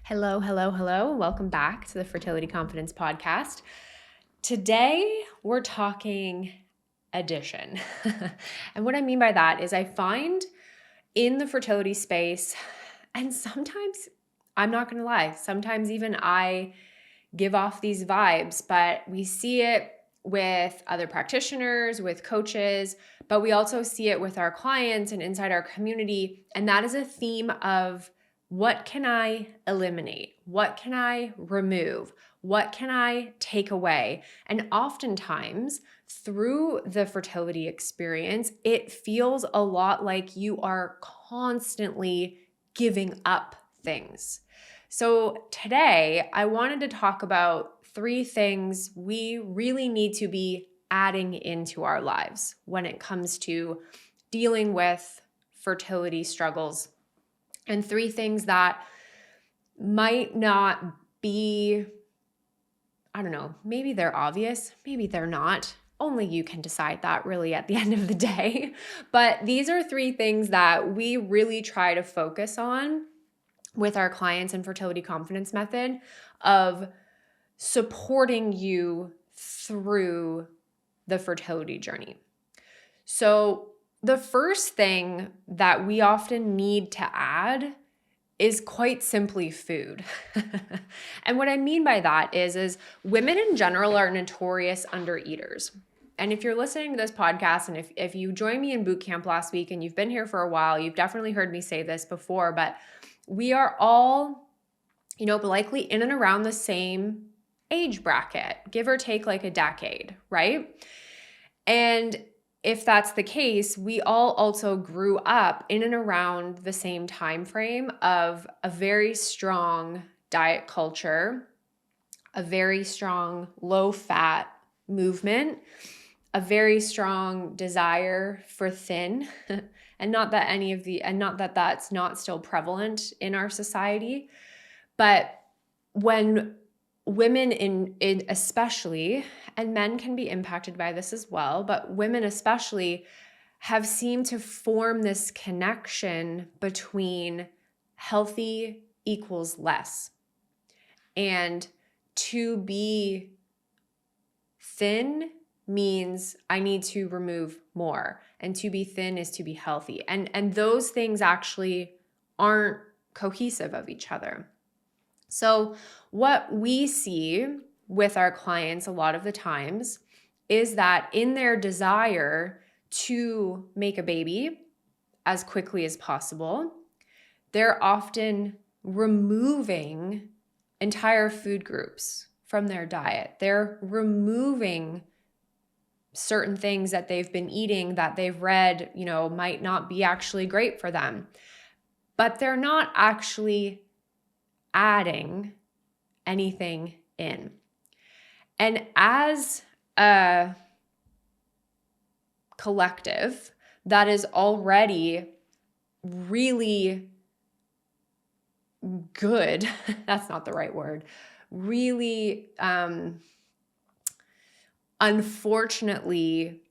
Hello, hello, hello. Welcome back to the Fertility Confidence Podcast. Today, we're talking addition. And what I mean by that is I find in the fertility space, and sometimes, I'm not going to lie, sometimes even I give off these vibes, but we see it with other practitioners, with coaches, but we also see it with our clients and inside our community. And that is a theme of what can I eliminate? What can I remove? What can I take away? And oftentimes, through the fertility experience, it feels a lot like you are constantly giving up things. So today, I wanted to talk about 3 things we really need to be adding into our lives when it comes to dealing with fertility struggles, and 3 things that might not be, I don't know, maybe they're obvious, maybe they're not. Only you can decide that really at the end of the day. But these are 3 things that we really try to focus on with our clients in Fertility Confidence Method of supporting you through the fertility journey. So the first thing that we often need to add is quite simply food. And what I mean by that is women in general are notorious undereaters. And if you're listening to this podcast, and if you joined me in boot camp last week and you've been here for a while, you've definitely heard me say this before, but we are all, likely in and around the same age bracket, give or take like a decade, right? And if that's the case, we all also grew up in and around the same time frame of a very strong diet culture, a very strong low-fat movement, a very strong desire for thin, and not that that's not still prevalent in our society, but when women in especially, and men can be impacted by this as well, but women especially have seemed to form this connection between healthy equals less. And to be thin means I need to remove more. And to be thin is to be healthy. And those things actually aren't cohesive of each other. So what we see with our clients a lot of the times is that in their desire to make a baby as quickly as possible, they're often removing entire food groups from their diet. They're removing certain things that they've been eating that they've read, might not be actually great for them. But they're not actually adding anything in. And as a collective that is already really good, that's not the right word, really unfortunately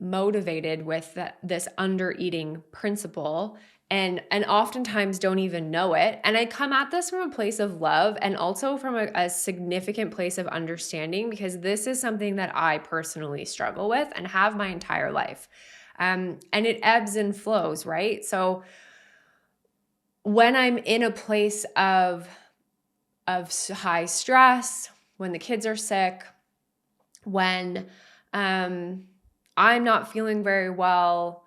motivated with this under-eating principle, and oftentimes don't even know it. And I come at this from a place of love and also from a significant place of understanding, because this is something that I personally struggle with and have my entire life. And it ebbs and flows, right? So when I'm in a place of high stress, when the kids are sick, when I'm not feeling very well,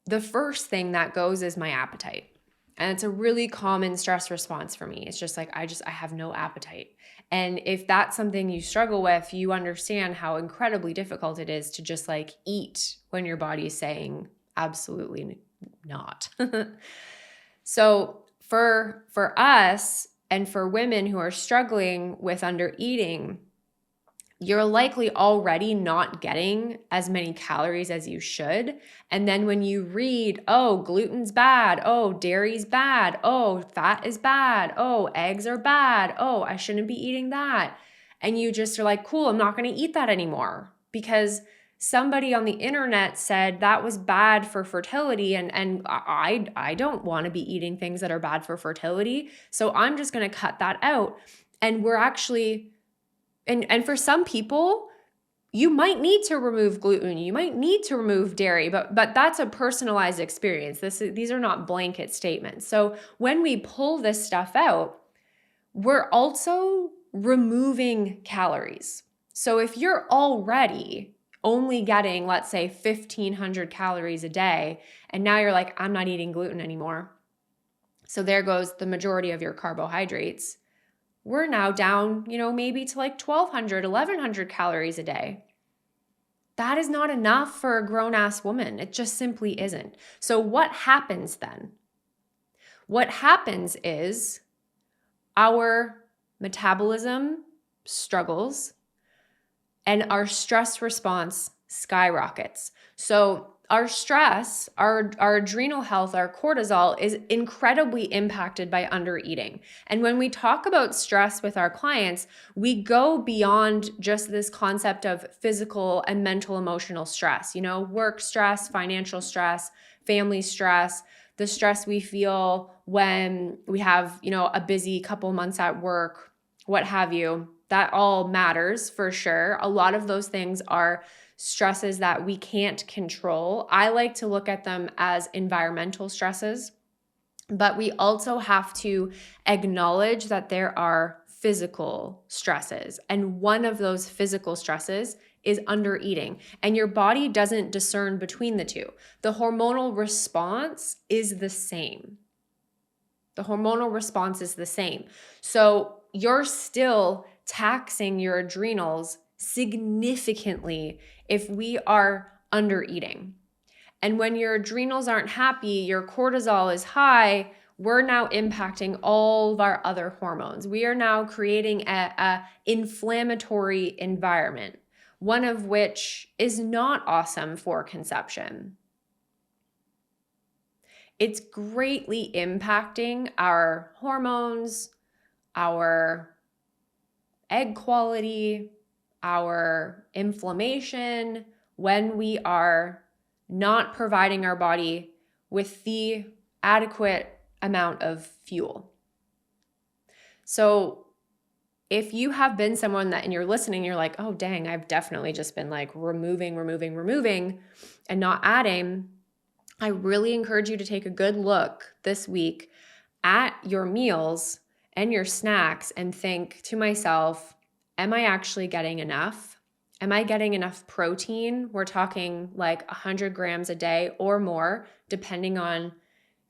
the first thing that goes is my appetite. And it's a really common stress response for me. It's just like, I have no appetite. And if that's something you struggle with, you understand how incredibly difficult it is to just like eat when your body is saying absolutely not. So for us and for women who are struggling with under eating, you're likely already not getting as many calories as you should. And then when you read, oh, gluten's bad, oh, dairy's bad, oh, fat is bad, oh, eggs are bad, oh, I shouldn't be eating that. And you just are like, cool, I'm not going to eat that anymore, because somebody on the internet said that was bad for fertility, and I don't want to be eating things that are bad for fertility, so I'm just going to cut that out. And we're actually, and for some people, you might need to remove gluten, you might need to remove dairy, but that's a personalized experience. These are not blanket statements. So when we pull this stuff out, we're also removing calories. So if you're already only getting, let's say, 1,500 calories a day, and now you're like, I'm not eating gluten anymore, so there goes the majority of your carbohydrates, we're now down, maybe to like 1,200, 1,100 calories a day. That is not enough for a grown-ass woman. It just simply isn't. So what happens then? What happens is our metabolism struggles and our stress response skyrockets. So our stress, our adrenal health, our cortisol is incredibly impacted by undereating. And when we talk about stress with our clients, we go beyond just this concept of physical and mental emotional stress, work stress, financial stress, family stress, the stress we feel when we have, a busy couple months at work, what have you. That all matters for sure. A lot of those things are stresses that we can't control. I like to look at them as environmental stresses, but we also have to acknowledge that there are physical stresses. And one of those physical stresses is undereating. And your body doesn't discern between the two. The hormonal response is the same. The hormonal response is the same. So you're still taxing your adrenals significantly if we are undereating. And when your adrenals aren't happy, your cortisol is high, we're now impacting all of our other hormones. We are now creating a inflammatory environment, one of which is not awesome for conception. It's greatly impacting our hormones, our egg quality, our inflammation, when we are not providing our body with the adequate amount of fuel. So if you have been someone that, and you're listening, you're like, oh dang, I've definitely just been like removing and not adding, I really encourage you to take a good look this week at your meals and your snacks and think to myself, am I actually getting enough? Am I getting enough protein? We're talking like 100 grams a day or more, depending on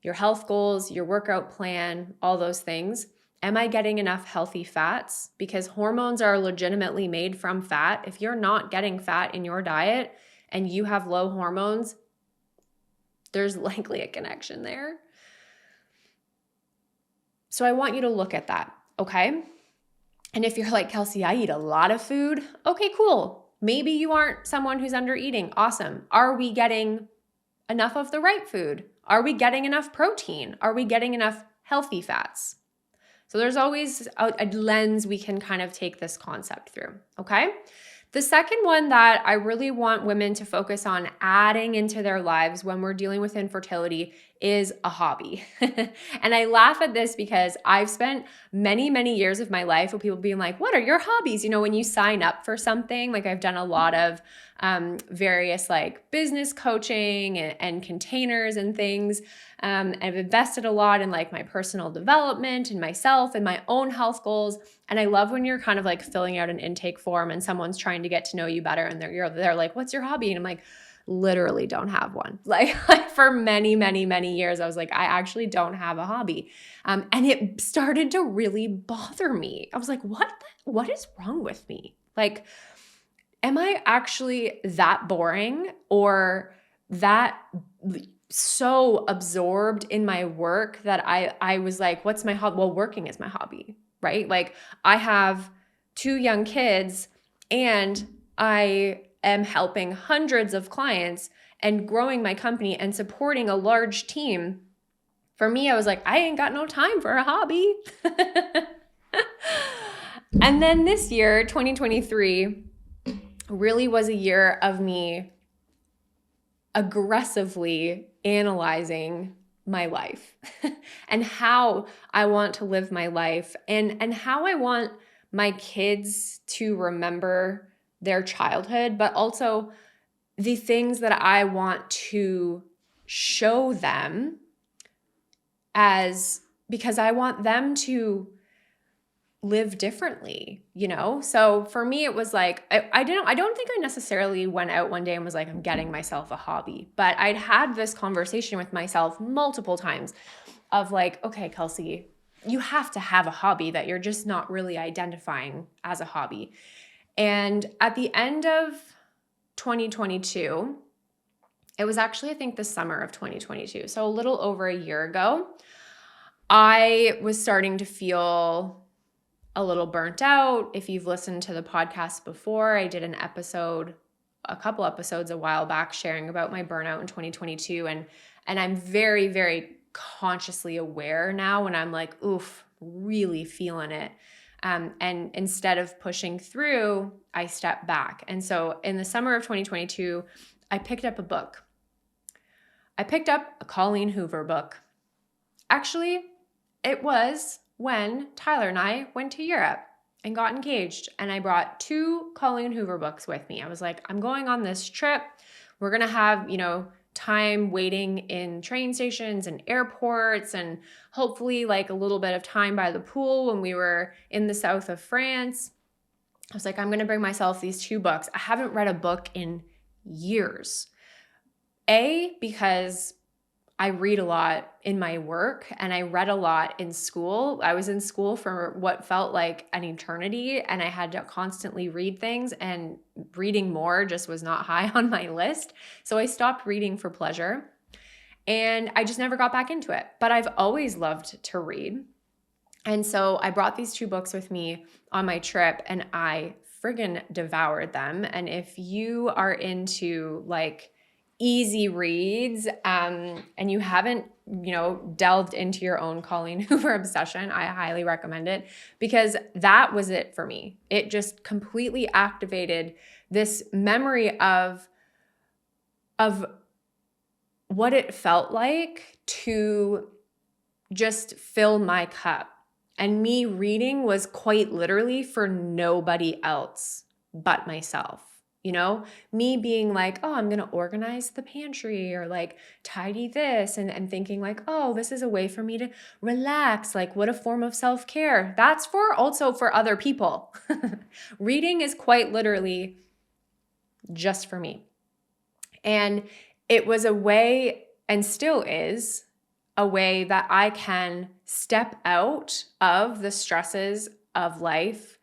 your health goals, your workout plan, all those things. Am I getting enough healthy fats? Because hormones are legitimately made from fat. If you're not getting fat in your diet and you have low hormones, there's likely a connection there. So I want you to look at that, okay? And if you're like, Kelsey, I eat a lot of food. Okay, cool. Maybe you aren't someone who's under eating. Awesome. Are we getting enough of the right food? Are we getting enough protein? Are we getting enough healthy fats? So there's always a lens we can kind of take this concept through, okay? The second one that I really want women to focus on adding into their lives when we're dealing with infertility is a hobby. And I laugh at this because I've spent many, many years of my life with people being like, what are your hobbies? When you sign up for something, like I've done a lot of various like business coaching and containers and things. I've invested a lot in like my personal development and myself and my own health goals. And I love when you're kind of like filling out an intake form and someone's trying to get to know you better. And they're like, what's your hobby? And I'm like, literally don't have one. Like for many, many, many years, I was like, I actually don't have a hobby. And it started to really bother me. I was like, what is wrong with me? Like, am I actually that boring or that so absorbed in my work that I was like, what's my hobby? Well, working is my hobby, right? Like I have 2 young kids and I am helping hundreds of clients and growing my company and supporting a large team. For me, I was like, I ain't got no time for a hobby. And then this year, 2023, really was a year of me aggressively analyzing my life and how I want to live my life and how I want my kids to remember their childhood, but also the things that I want to show them because I want them to live differently, So for me, it was like, I don't think I necessarily went out one day and was like, I'm getting myself a hobby, but I'd had this conversation with myself multiple times of like, okay, Kelsey, you have to have a hobby that you're just not really identifying as a hobby. And at the end of 2022, it was actually, I think, the summer of 2022. So a little over a year ago, I was starting to feel a little burnt out. If you've listened to the podcast before, I did a couple episodes a while back sharing about my burnout in 2022. And I'm very, very consciously aware now when I'm like, oof, really feeling it. And instead of pushing through, I step back. And so in the summer of 2022, I picked up a book. I picked up a Colleen Hoover book. Actually, it was when Tyler and I went to Europe and got engaged, and I brought 2 Colleen Hoover books with me. I was like, I'm going on this trip. We're going to have, time waiting in train stations and airports, and hopefully like a little bit of time by the pool when we were in the south of France. I was like, I'm going to bring myself these 2 books. I haven't read a book in years. Because I read a lot in my work and I read a lot in school. I was in school for what felt like an eternity, and I had to constantly read things, and reading more just was not high on my list. So I stopped reading for pleasure and I just never got back into it. But I've always loved to read. And so I brought these 2 books with me on my trip and I friggin' devoured them. And if you are into like easy reads, and you haven't, delved into your own Colleen Hoover obsession, I highly recommend it, because that was it for me. It just completely activated this memory of what it felt like to just fill my cup. And me reading was quite literally for nobody else but myself. Me being like, oh, I'm going to organize the pantry or like tidy this and thinking like, oh, this is a way for me to relax. Like, what a form of self-care. That's also for other people. Reading is quite literally just for me. And it was a way, and still is a way, that I can step out of the stresses of life,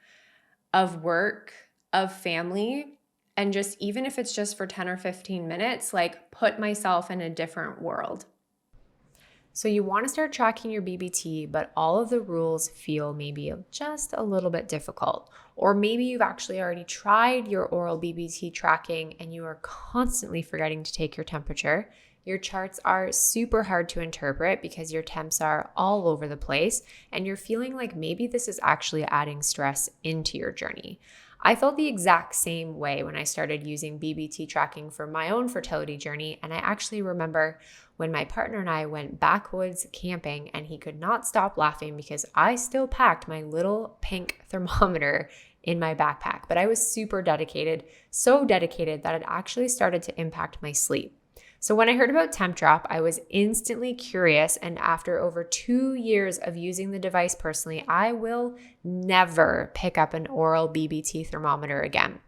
of work, of family, and just, even if it's just for 10 or 15 minutes, like put myself in a different world. So you want to start tracking your BBT, but all of the rules feel maybe just a little bit difficult. Or maybe you've actually already tried your oral BBT tracking and you are constantly forgetting to take your temperature. Your charts are super hard to interpret because your temps are all over the place, and you're feeling like maybe this is actually adding stress into your journey. I felt the exact same way when I started using BBT tracking for my own fertility journey, and I actually remember when my partner and I went backwoods camping and he could not stop laughing because I still packed my little pink thermometer in my backpack, but I was super dedicated, so dedicated that it actually started to impact my sleep. So when I heard about Temp Drop, I was instantly curious, and after over 2 years of using the device personally, I will never pick up an oral BBT thermometer again.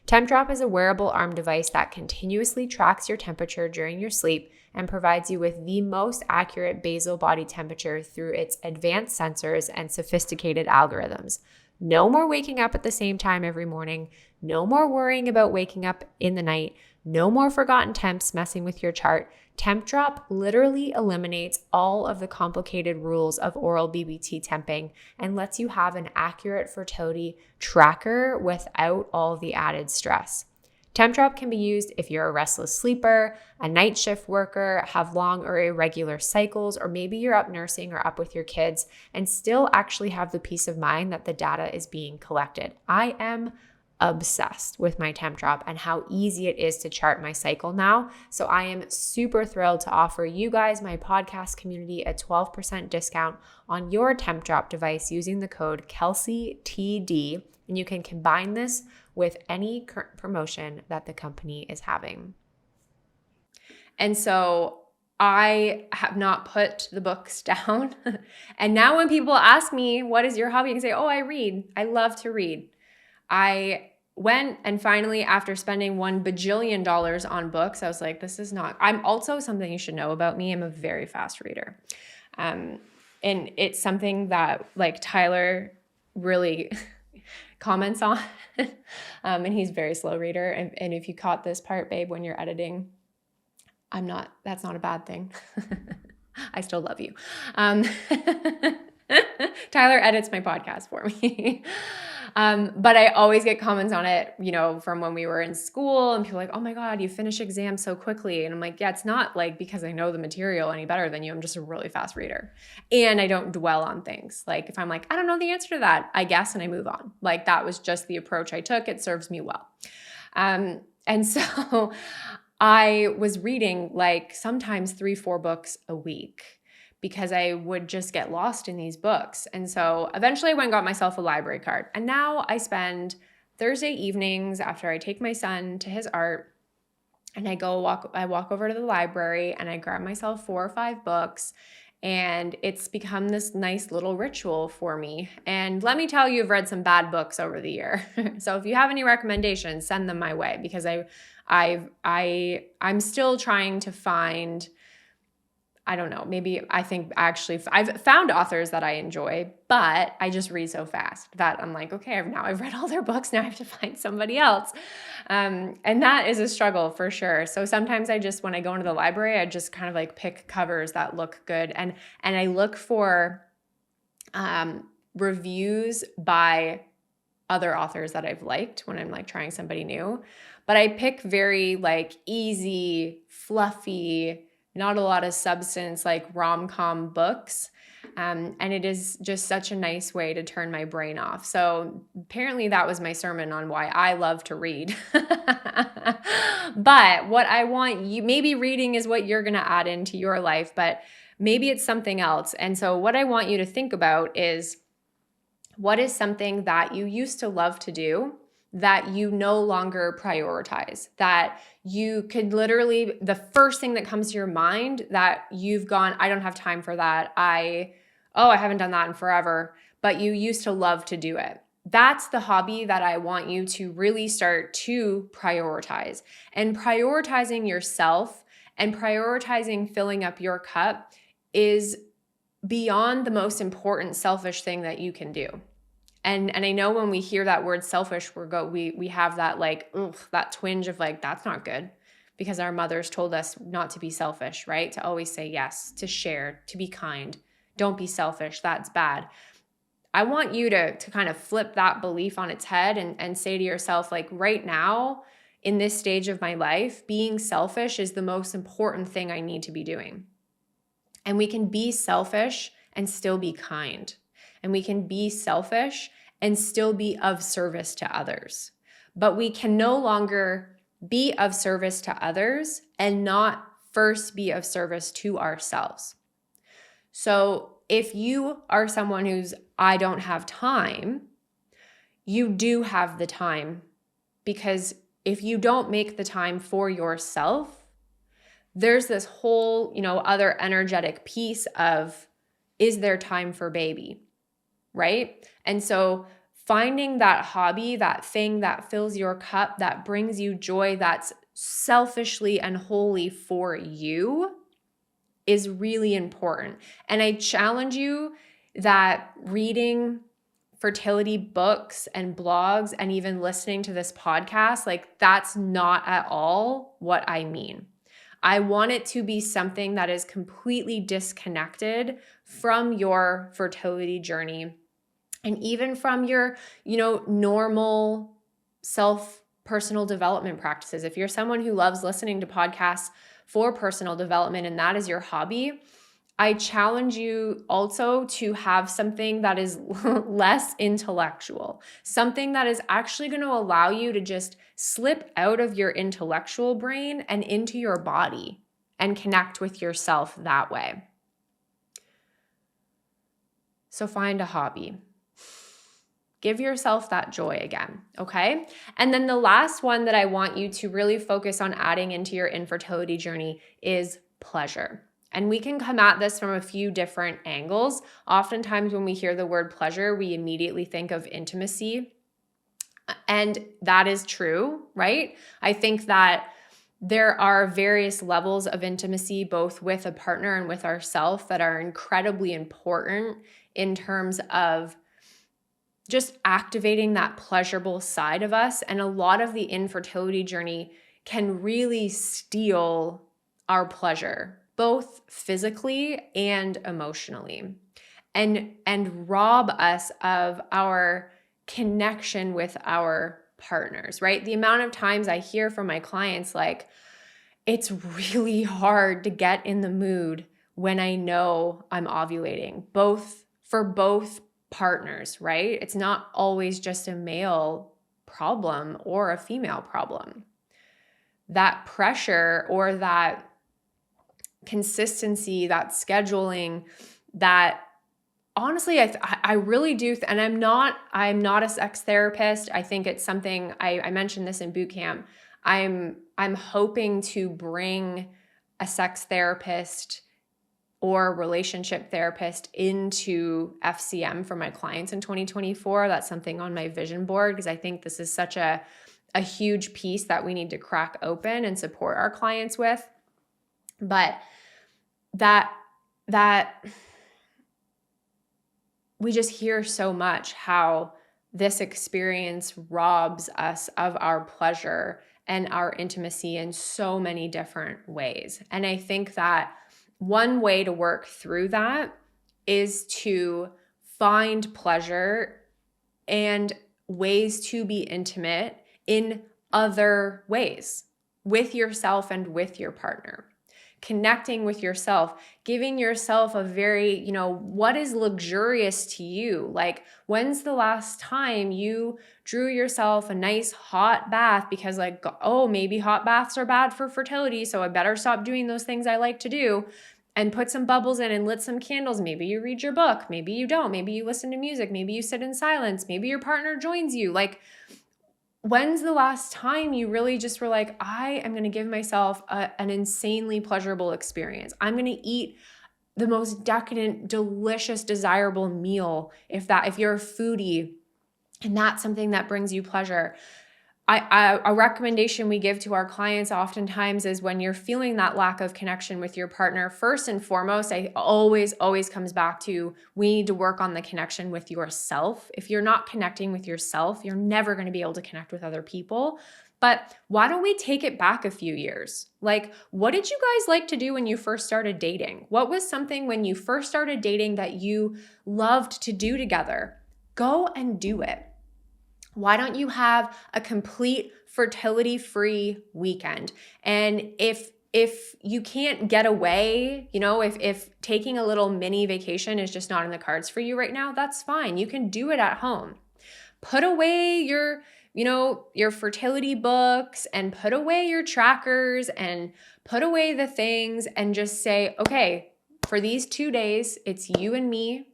Temp Drop is a wearable arm device that continuously tracks your temperature during your sleep and provides you with the most accurate basal body temperature through its advanced sensors and sophisticated algorithms. No more waking up at the same time every morning. No more worrying about waking up in the night. No more forgotten temps messing with your chart. Temp Drop literally eliminates all of the complicated rules of oral BBT temping and lets you have an accurate fertility tracker without all the added stress. Temp Drop can be used if you're a restless sleeper, a night shift worker, have long or irregular cycles, or maybe you're up nursing or up with your kids and still actually have the peace of mind that the data is being collected. I am obsessed with my temp drop and how easy it is to chart my cycle now. So I am super thrilled to offer you guys, my podcast community, a 12% discount on your temp drop device using the code KelseyTD. And you can combine this with any current promotion that the company is having. And so I have not put the books down. And now when people ask me, what is your hobby? I can say, oh, I read. I love to read. I went and finally, after spending $1 bajillion on books, I was like, this is not, I'm also, something you should know about me, I'm a very fast reader. And it's something that like Tyler really comments on. And he's a very slow reader. And if you caught this part, babe, when you're editing, that's not a bad thing. I still love you. Tyler edits my podcast for me. But I always get comments on it, from when we were in school, and people are like, oh my God, you finish exams so quickly. And I'm like, yeah, it's not like because I know the material any better than you. I'm just a really fast reader. And I don't dwell on things. Like if I'm like, I don't know the answer to that, I guess, and I move on. Like that was just the approach I took. It serves me well. And so I was reading like sometimes 3-4 books a week, because I would just get lost in these books. And so eventually I went and got myself a library card. And now I spend Thursday evenings after I take my son to his art, and I walk over to the library and I grab myself 4 or 5 books. And it's become this nice little ritual for me. And let me tell you, I've read some bad books over the year. So if you have any recommendations, send them my way, because I'm still trying to find, I don't know, I've found authors that I enjoy, but I just read so fast that I'm like, okay, now I've read all their books. Now I have to find somebody else. And that is a struggle for sure. So sometimes when I go into the library, I just kind of like pick covers that look good. And I look for reviews by other authors that I've liked when I'm like trying somebody new. But I pick very like easy, fluffy, not a lot of substance, like rom-com books. And it is just such a nice way to turn my brain off. So apparently that was my sermon on why I love to read. But what I want you, maybe reading is what you're going to add into your life, but maybe it's something else. And so what I want you to think about is, what is something that you used to love to do that you no longer prioritize, that you could literally, the first thing that comes to your mind that you've gone, I don't have time for that. I haven't done that in forever, but you used to love to do it. That's the hobby that I want you to really start to prioritize. And prioritizing yourself and prioritizing filling up your cup is beyond the most important selfish thing that you can do. And I know when we hear that word selfish, we have that like, that twinge of like, that's not good, because our mothers told us not to be selfish, right? To always say yes, to share, to be kind. Don't be selfish. That's bad. I want you to kind of flip that belief on its head and say to yourself, like, right now in this stage of my life, being selfish is the most important thing I need to be doing. And we can be selfish and still be kind. And we can be selfish and still be of service to others. But we can no longer be of service to others and not first be of service to ourselves. So if you are someone who's, I don't have time, you do have the time, because if you don't make the time for yourself, there's this whole, other energetic piece of, is there time for baby? Right? And so finding that hobby, that thing that fills your cup, that brings you joy, that's selfishly and wholly for you, is really important. And I challenge you that reading fertility books and blogs and even listening to this podcast, like that's not at all what I mean. I want it to be something that is completely disconnected from your fertility journey and even from your, normal personal development practices. If you're someone who loves listening to podcasts for personal development and that is your hobby, I challenge you also to have something that is less intellectual, something that is actually going to allow you to just slip out of your intellectual brain and into your body and connect with yourself that way. So find a hobby. Give yourself that joy again, okay? And then the last one that I want you to really focus on adding into your infertility journey is pleasure. And we can come at this from a few different angles. Oftentimes when we hear the word pleasure, we immediately think of intimacy. And that is true, right? I think that there are various levels of intimacy, both with a partner and with ourselves, that are incredibly important in terms of just activating that pleasurable side of us. And a lot of the infertility journey can really steal our pleasure, both physically and emotionally, and rob us of our connection with our partners, right? The amount of times I hear from my clients, like, it's really hard to get in the mood when I know I'm ovulating, for both partners, right? It's not always just a male problem or a female problem. That pressure or that consistency, that scheduling, that honestly, I really do, and I'm not a sex therapist. I think it's something I mentioned this in boot camp. I'm hoping to bring a sex therapist or relationship therapist into FCM for my clients in 2024. That's something on my vision board, because I think this is such a huge piece that we need to crack open and support our clients with. But that we just hear so much how this experience robs us of our pleasure and our intimacy in so many different ways. And I think that one way to work through that is to find pleasure and ways to be intimate in other ways with yourself and with your partner. Connecting with yourself, giving yourself a very, what is luxurious to you? Like, when's the last time you drew yourself a nice hot bath because, like, oh, maybe hot baths are bad for fertility, so I better stop doing those things I like to do, and put some bubbles in and lit some candles. Maybe you read your book, maybe you don't, maybe you listen to music, maybe you sit in silence, maybe your partner joins you. Like, when's the last time you really just were like, I am going to give myself an insanely pleasurable experience. I'm going to eat the most decadent, delicious, desirable meal. If you're a foodie and that's something that brings you pleasure. A recommendation we give to our clients oftentimes is, when you're feeling that lack of connection with your partner, first and foremost, I always comes back to, we need to work on the connection with yourself. If you're not connecting with yourself, you're never going to be able to connect with other people. But why don't we take it back a few years? Like, what did you guys like to do when you first started dating? What was something when you first started dating that you loved to do together? Go and do it. Why don't you have a complete fertility-free weekend? And if you can't get away, if taking a little mini vacation is just not in the cards for you right now, that's fine. You can do it at home. Put away your fertility books, and put away your trackers, and put away the things, and just say, okay, for these 2 days, it's you and me.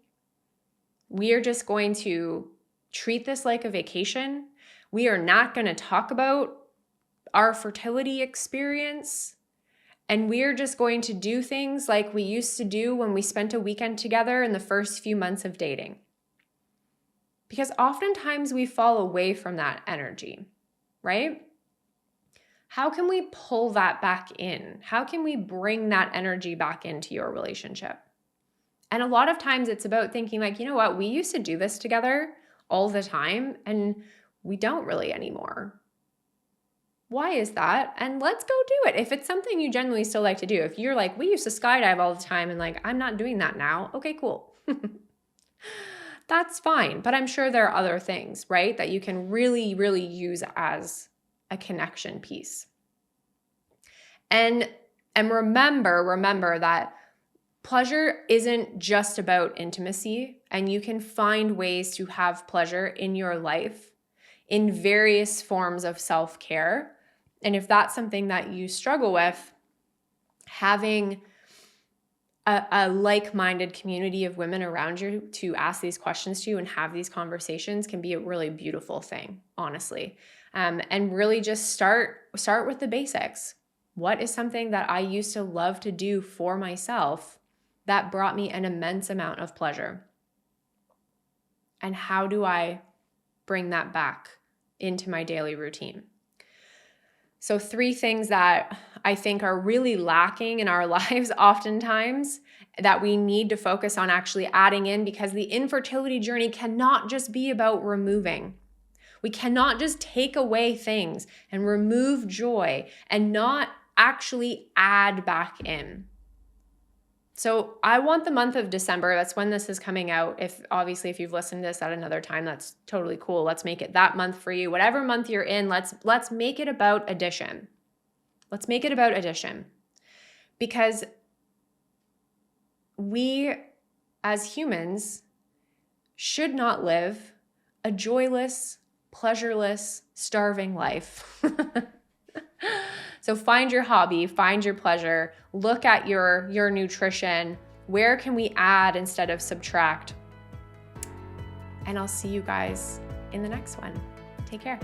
We are just going to treat this like a vacation. We are not going to talk about our fertility experience. And we're just going to do things like we used to do when we spent a weekend together in the first few months of dating. Because oftentimes we fall away from that energy, right? How can we pull that back in? How can we bring that energy back into your relationship? And a lot of times it's about thinking like, you know what, we used to do this together all the time, and we don't really anymore. Why is that? And let's go do it. If it's something you generally still like to do, if you're like, we used to skydive all the time and like, I'm not doing that now. Okay, cool. That's fine. But I'm sure there are other things, right, that you can really, really use as a connection piece. And remember that pleasure isn't just about intimacy, and you can find ways to have pleasure in your life in various forms of self-care. And if that's something that you struggle with, having a like-minded community of women around you to ask these questions to and have these conversations can be a really beautiful thing, honestly. And really just start with the basics. What is something that I used to love to do for myself that brought me an immense amount of pleasure? And how do I bring that back into my daily routine? So 3 things that I think are really lacking in our lives oftentimes that we need to focus on actually adding in, because the infertility journey cannot just be about removing. We cannot just take away things and remove joy and not actually add back in. So I want the month of December, that's when this is coming out. If you've listened to this at another time, that's totally cool. Let's make it that month for you. Whatever month you're in, let's make it about addition. Let's make it about addition. Because we as humans should not live a joyless, pleasureless, starving life. So find your hobby, find your pleasure, look at your nutrition. Where can we add instead of subtract? And I'll see you guys in the next one. Take care.